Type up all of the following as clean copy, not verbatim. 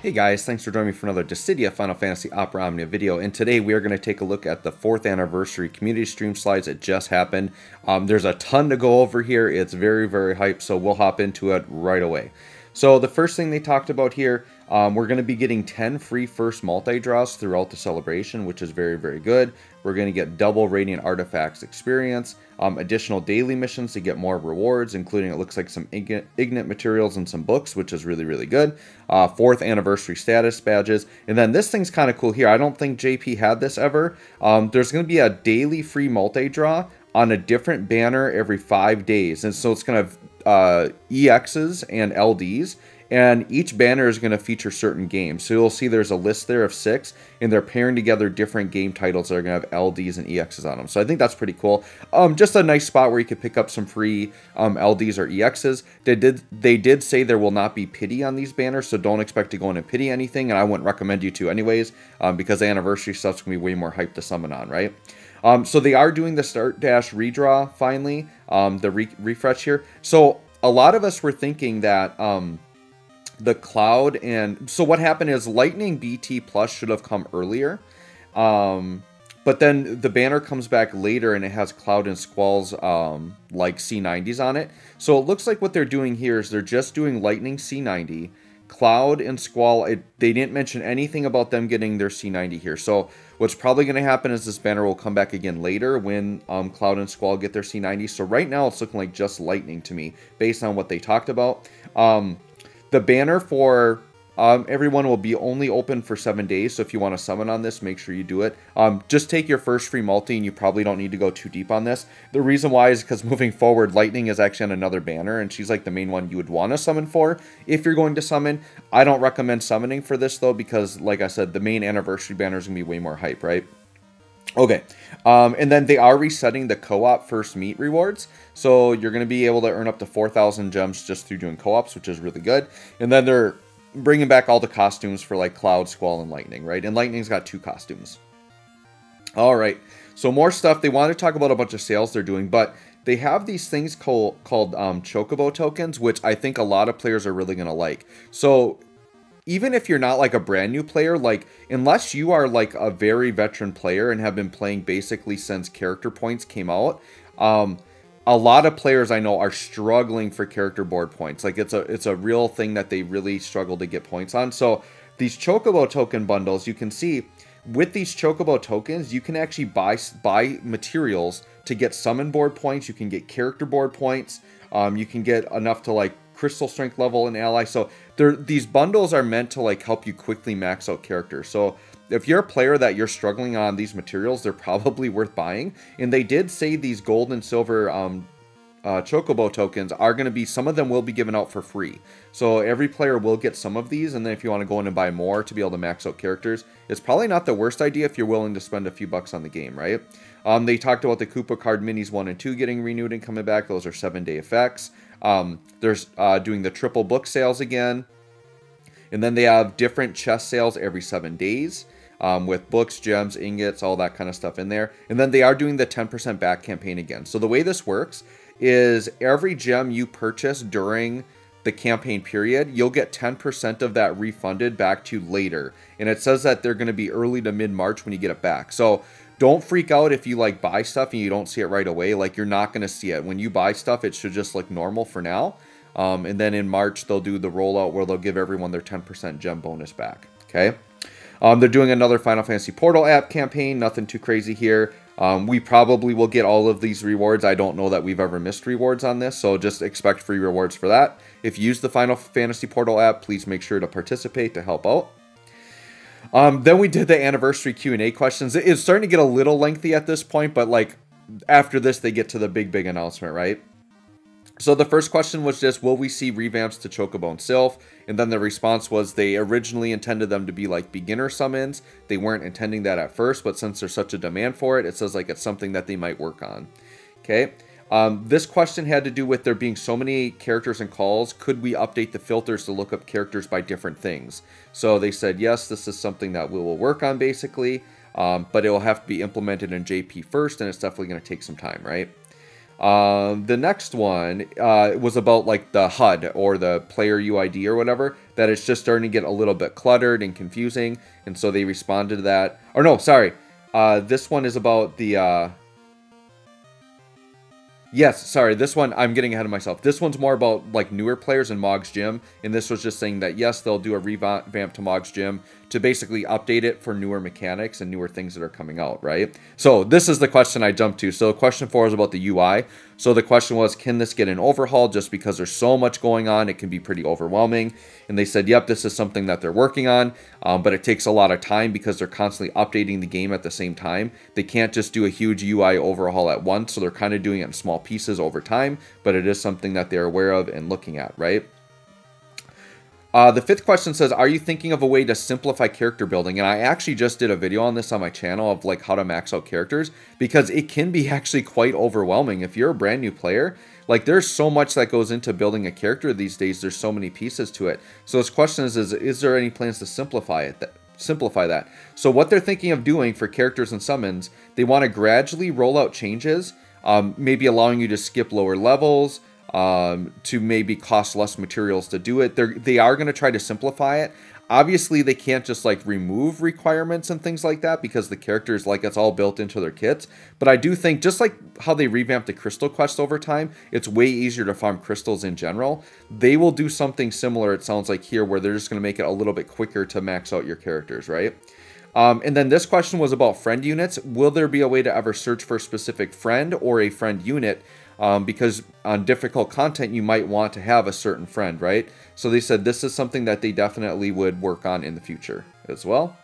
Hey guys, thanks for joining me for another Dissidia Final Fantasy Opera Omnia video, and today we are going to take a look at the 4th anniversary community stream slides that just happened. There's a ton to go over here. It's very hype, so we'll hop into it right away. So the first thing they talked about here, we're going to be getting 10 free first multi-draws throughout the celebration, which is very good. We're going to get double Radiant Artifacts experience, additional daily missions to get more rewards, including it looks like some Ignet materials and some books, which is really good. 4th anniversary status badges, and then this thing's kind of cool here. I don't think JP had this ever. There's going to be a daily free multi-draw on a different banner every 5 days, and so it's going to have EXs and LDs, and each banner is going to feature certain games. So you'll see there's a list there of 6, and they're pairing together different game titles that are going to have LDs and EXs on them. So I think that's pretty cool. Just a nice spot where you could pick up some free LDs or EXs. They did say there will not be pity on these banners, so don't expect to go in and pity anything, and I wouldn't recommend you to anyways, because the anniversary stuff's going to be way more hype to summon on, right? So they are doing the Start Dash redraw finally, the refresh here. So a lot of us were thinking that the Cloud and... So what happened is Lightning BT Plus should have come earlier. But then the banner comes back later and it has Cloud and Squall's like C90s on it. So it looks like what they're doing here is they're just doing Lightning C90. Cloud and Squall, they didn't mention anything about them getting their C90 here. So what's probably going to happen is this banner will come back again later when Cloud and Squall get their C90. So right now it's looking like just Lightning to me, based on what they talked about. The banner for everyone will be only open for 7 days, so if you want to summon on this, make sure you do it. Just take your first free multi, and you probably don't need to go too deep on this. The reason why is because moving forward, Lightning is actually on another banner, and she's like the main one you would want to summon for if you're going to summon. I don't recommend summoning for this, though, because, like I said, the main anniversary banner is going to be way more hype, right? Okay, and then they are resetting the co-op first meet rewards, so you're going to be able to earn up to 4,000 gems just through doing co-ops, which is really good. And then they're bringing back all the costumes for like Cloud, Squall, and Lightning, right? And Lightning's got 2 costumes. All right, so more stuff. They want to talk about a bunch of sales they're doing, but they have these things called Chocobo tokens, which I think a lot of players are really going to like. So even if you're not like a brand new player, like unless you are like a very veteran player and have been playing basically since character points came out, a lot of players I know are struggling for character board points. Like it's a real thing that they really struggle to get points on. So these Chocobo token bundles, you can see with these Chocobo tokens, you can actually buy materials to get summon board points. You can get character board points. You can get enough to like crystal strength level an ally. So these bundles are meant to like help you quickly max out characters. So if you're a player that you're struggling on these materials, they're probably worth buying. And they did say these gold and silver Chocobo tokens are going to be, some of them will be given out for free. So every player will get some of these, and then if you want to go in and buy more to be able to max out characters, it's probably not the worst idea if you're willing to spend a few bucks on the game, right? They talked about the Koopa card minis 1 and 2 getting renewed and coming back. Those are 7-day effects. There's doing the triple book sales again. And then they have different chest sales every 7 days. With books, gems, ingots, all that kind of stuff in there. And then they are doing the 10% back campaign again. So the way this works is every gem you purchase during the campaign period, you'll get 10% of that refunded back to you later. And it says that they're going to be early to mid-March when you get it back. So don't freak out if you like buy stuff and you don't see it right away. Like you're not going to see it. When you buy stuff, it should just look normal for now. And then in March, they'll do the rollout where they'll give everyone their 10% gem bonus back. Okay. They're doing another Final Fantasy Portal app campaign. Nothing too crazy here. We probably will get all of these rewards. I don't know that we've ever missed rewards on this, so just expect free rewards for that. If you use the Final Fantasy Portal app, please make sure to participate to help out. Then we did the anniversary Q&A questions. It's starting to get a little lengthy at this point, but like after this, they get to the big announcement, right? So the first question was just, will we see revamps to Chocobo and Sylph? And then the response was they originally intended them to be like beginner summons. They weren't intending that at first, but since there's such a demand for it, it says like it's something that they might work on. Okay. This question had to do with there being so many characters and calls. Could we update the filters to look up characters by different things? So they said, yes, this is something that we will work on basically, but it will have to be implemented in JP first, and it's definitely going to take some time, right? The next one was about like the HUD or the player UID or whatever, that it's just starting to get a little bit cluttered and confusing, and so they responded to that. Or no, sorry, this one is about the yes, sorry, this one, I'm getting ahead of myself. This one's more about like newer players in Mog's Gym, and this was just saying that yes, they'll do a revamp to Mog's Gym to basically update it for newer mechanics and newer things that are coming out, right? So this is the question I jumped to. So question 4 is about the UI. So the question was, can this get an overhaul? Just because there's so much going on, it can be pretty overwhelming. And they said, yep, this is something that they're working on, but it takes a lot of time because they're constantly updating the game at the same time. They can't just do a huge UI overhaul at once, so they're kind of doing it in small pieces over time, but it is something that they're aware of and looking at, right? The 5th question says, are you thinking of a way to simplify character building? And I actually just did a video on this on my channel of like how to max out characters, because it can be actually quite overwhelming. If you're a brand new player, like there's so much that goes into building a character these days. There's so many pieces to it. So this question is there any plans to simplify that? So what they're thinking of doing for characters and summons, they want to gradually roll out changes, maybe allowing you to skip lower levels, to maybe cost less materials to do it. They are going to try to simplify it. Obviously, they can't just like remove requirements and things like that, because the characters, like, it's all built into their kits. But I do think, just like how they revamped the crystal quest over time, it's way easier to farm crystals in general. They will do something similar, it sounds like here, where they're just going to make it a little bit quicker to max out your characters, right? And then this question was about friend units. Will there be a way to ever search for a specific friend or a friend unit? Because on difficult content, you might want to have a certain friend, right? So they said this is something that they definitely would work on in the future as well.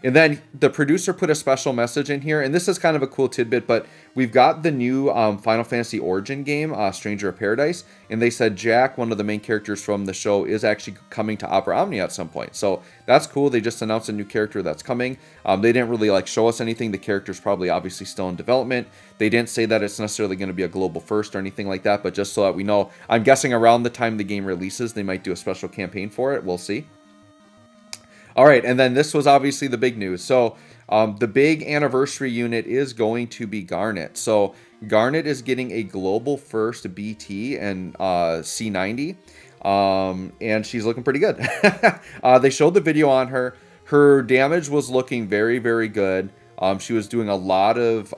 And then the producer put a special message in here, and this is kind of a cool tidbit, but we've got the new Final Fantasy Origin game, Stranger of Paradise, and they said Jack, one of the main characters from the show, is actually coming to Opera Omnia at some point. So that's cool. They just announced a new character that's coming. They didn't really like show us anything. The character's probably obviously still in development. They didn't say that it's necessarily going to be a global first or anything like that, but just so that we know, I'm guessing around the time the game releases, they might do a special campaign for it. We'll see. All right, and then this was obviously the big news. So the big anniversary unit is going to be Garnet. So Garnet is getting a global first BT and C90, and she's looking pretty good. They showed the video on her. Her damage was looking very, very good. She was doing a lot of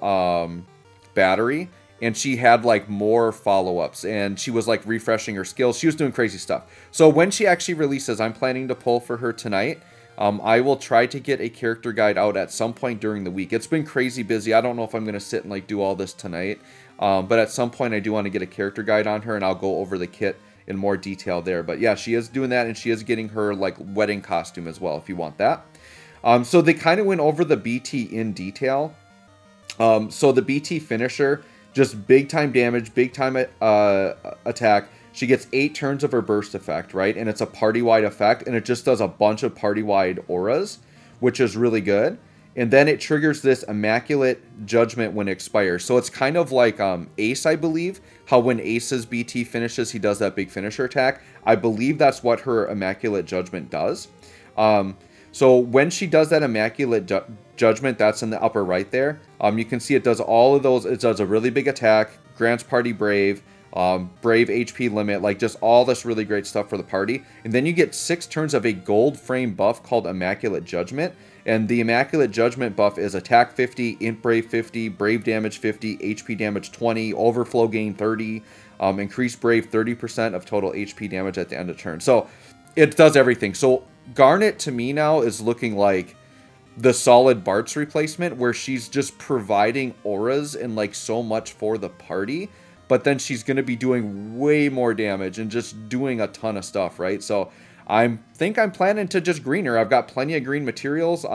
battery, and she had like more follow-ups, and she was like refreshing her skills. She was doing crazy stuff. So when she actually releases, I'm planning to pull for her tonight. I will try to get a character guide out at some point during the week. It's been crazy busy. I don't know if I'm going to sit and like do all this tonight. But at some point I do want to get a character guide on her, and I'll go over the kit in more detail there. But yeah, she is doing that, and she is getting her like wedding costume as well, if you want that. So they kind of went over the BT in detail. So the BT finisher, just big time damage, big time attack. She gets 8 turns of her burst effect, right? And it's a party-wide effect, and it just does a bunch of party-wide auras, which is really good. And then it triggers this Immaculate Judgment when it expires. So it's kind of like Ace, I believe, how when Ace's BT finishes, he does that big finisher attack. I believe that's what her Immaculate Judgment does. So when she does that Immaculate Judgment, that's in the upper right there. You can see it does all of those. It does a really big attack, grants party brave, brave HP limit, like just all this really great stuff for the party. And then you get 6 turns of a gold frame buff called Immaculate Judgment. And the Immaculate Judgment buff is attack 50, int brave 50, brave damage 50, HP damage 20, overflow gain 30, increased brave 30% of total HP damage at the end of turn. So it does everything. So Garnet to me now is looking like the solid Bart's replacement, where she's just providing auras and like so much for the party, but then she's going to be doing way more damage and just doing a ton of stuff, right? So I think I'm planning to just green her. I've got plenty of green materials.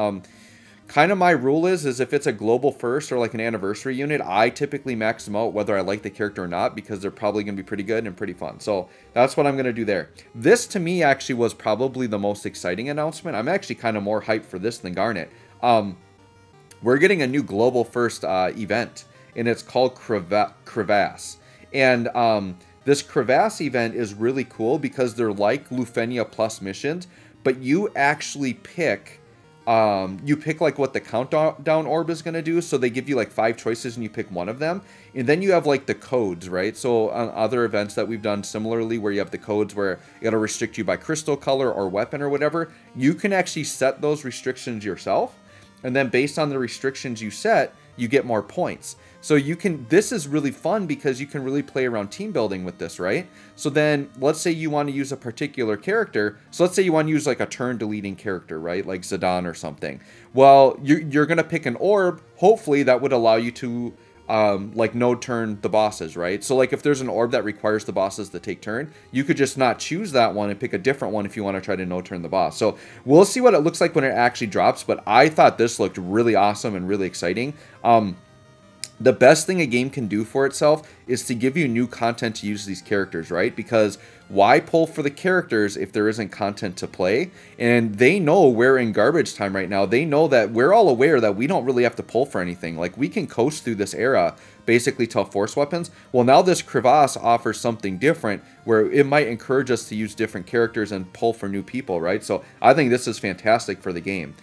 Kind of my rule is if it's a global first or like an anniversary unit, I typically max them out whether I like the character or not, because they're probably going to be pretty good and pretty fun. So that's what I'm going to do there. This to me actually was probably the most exciting announcement. I'm actually kind of more hyped for this than Garnet. We're getting a new global first event, and it's called Crevasse. And this Crevasse event is really cool because they're like Lufenia Plus missions, but you actually pick you pick like what the countdown orb is going to do. So they give you like 5 choices and you pick one of them. And then you have like the codes, right? So on other events that we've done similarly, where you have the codes where it'll restrict you by crystal color or weapon or whatever, you can actually set those restrictions yourself. And then based on the restrictions you set, you get more points. So you can, this is really fun because you can really play around team building with this, right? So then let's say you want to use a particular character. So let's say you want to use like a turn deleting character, right? Like Zidane or something. Well, you're going to pick an orb, hopefully that would allow you to like no turn the bosses, right? So like if there's an orb that requires the bosses to take turn, you could just not choose that one and pick a different one if you want to try to no turn the boss. So we'll see what it looks like when it actually drops, but I thought this looked really awesome and really exciting. The best thing a game can do for itself is to give you new content to use these characters, right? Because why pull for the characters if there isn't content to play? And they know we're in garbage time right now. They know that we're all aware that we don't really have to pull for anything. Like, we can coast through this era basically till force weapons. Well, now this Crevasse offers something different where it might encourage us to use different characters and pull for new people, right? So I think this is fantastic for the game.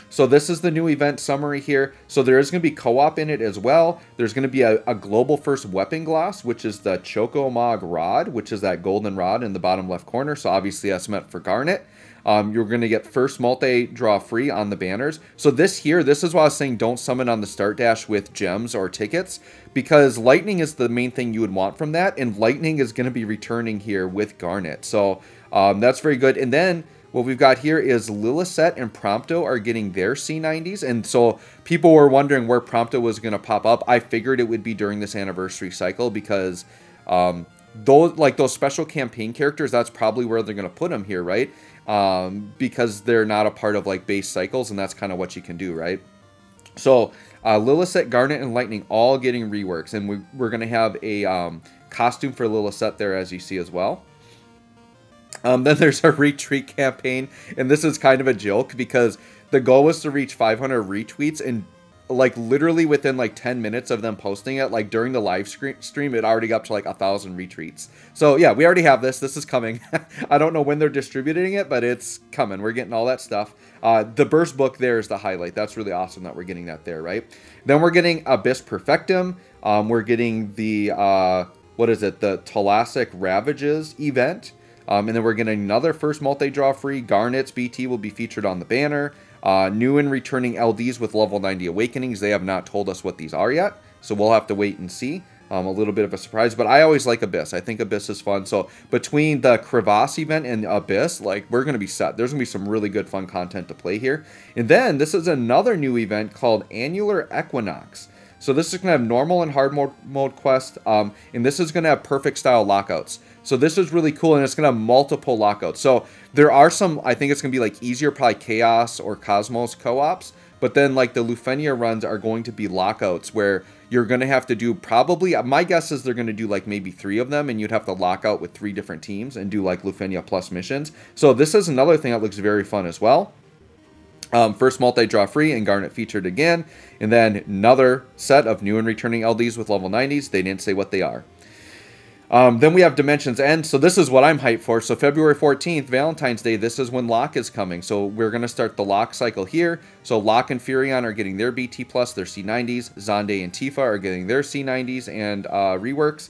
So this is the new event summary here. So there is going to be co-op in it as well. There's going to be a global first weapon gloss, which is the Chocomog rod, which is that golden rod in the bottom left corner. So obviously that's meant for Garnet. You're going to get first multi-draw free on the banners. So this is why I was saying don't summon on the start dash with gems or tickets, because lightning is the main thing you would want from that, and lightning is going to be returning here with Garnet. So that's very good. And then what we've got here is Lillicet and Prompto are getting their C90s. And so people were wondering where Prompto was going to pop up. I figured it would be during this anniversary cycle because those special campaign characters, that's probably where they're going to put them here, right? Because they're not a part of like base cycles, and that's kind of what you can do, right? So Lillicet, Garnet, and Lightning all getting reworks. And we're going to have a costume for Lillicet there, as you see as well. Then there's a retweet campaign, and this is kind of a joke because the goal was to reach 500 retweets, and like literally within like 10 minutes of them posting it, like during the live stream, it already got up to like 1,000 retweets. So yeah, we already have this. This is coming. I don't know when they're distributing it, but it's coming. We're getting all that stuff. The burst book there is the highlight. That's really awesome that we're getting that there, right? Then we're getting Abyss Perfectum. We're getting the, what is it? The Thalassic Ravages event. And then we're getting another first multi-draw free. Garnet's BT will be featured on the banner. New and returning LDs with level 90 awakenings. They have not told us what these are yet, so we'll have to wait and see. A little bit of a surprise, but I always like Abyss. I think Abyss is fun. So between the Crevasse event and Abyss, like, we're going to be set. There's going to be some really good fun content to play here. And then this is another new event called Annular Equinox. So this is going to have normal and hard mode quest, and this is going to have perfect style lockouts. So this is really cool, and it's going to have multiple lockouts. So there are some, I think it's going to be like easier, probably Chaos or Cosmos co-ops, but then like the Lufenia runs are going to be lockouts where you're going to have to do probably, my guess is they're going to do like maybe 3 of them, and you'd have to lock out with 3 different teams and do like Lufenia plus missions. So this is another thing that looks very fun as well. First multi-draw free and Garnet featured again. And then another set of new and returning LDs with level 90s. They didn't say what they are. Then we have Dimensions End. So this is what I'm hyped for. So February 14th, Valentine's Day, this is when Locke is coming. So we're going to start the Locke cycle here. So Locke and Furion are getting their BT+, their C90s. Xande and Tifa are getting their C90s and reworks.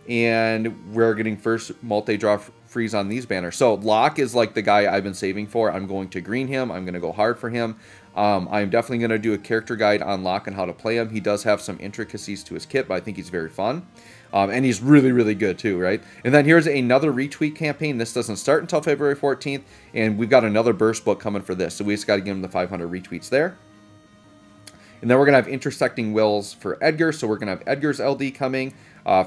And we're getting first multi-draw freeze on these banners. So Locke is like the guy I've been saving for. I'm going to green him. I'm going to go hard for him. I'm definitely going to do a character guide on Locke and how to play him. He does have some intricacies to his kit, but I think he's very fun. And he's really, really good too, right? And then here's another retweet campaign. This doesn't start until February 14th, and we've got another burst book coming for this. So we just got to give him the 500 retweets there. And then we're going to have intersecting wills for Edgar. So we're going to have Edgar's LD coming.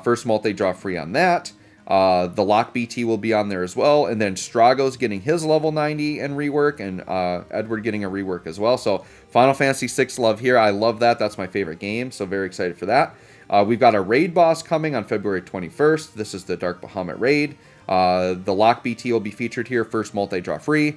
First multi-draw free on that. The Locke BT will be on there as well. And then Strago's getting his level 90 and rework. And Edward getting a rework as well. So Final Fantasy VI love here. I love that. That's my favorite game. So very excited for that. We've got a raid boss coming on February 21st. This is the Dark Bahamut raid. The Locke BT will be featured here. First multi-draw free.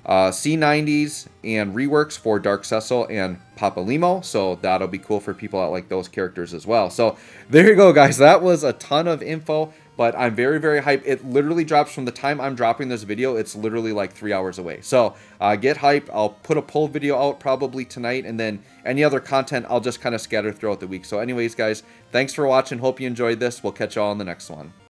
C90s and reworks for Dark Cecil and Papa Limo, so that'll be cool for people that like those characters as well. So there you go, guys. That was a ton of info, but I'm very, very hyped. It literally drops from the time I'm dropping this video. It's literally like 3 hours away. So get hyped. I'll put a poll video out probably tonight, and then any other content I'll just kind of scatter throughout the week. So anyways, guys, thanks for watching. Hope you enjoyed this. We'll catch y'all on the next one.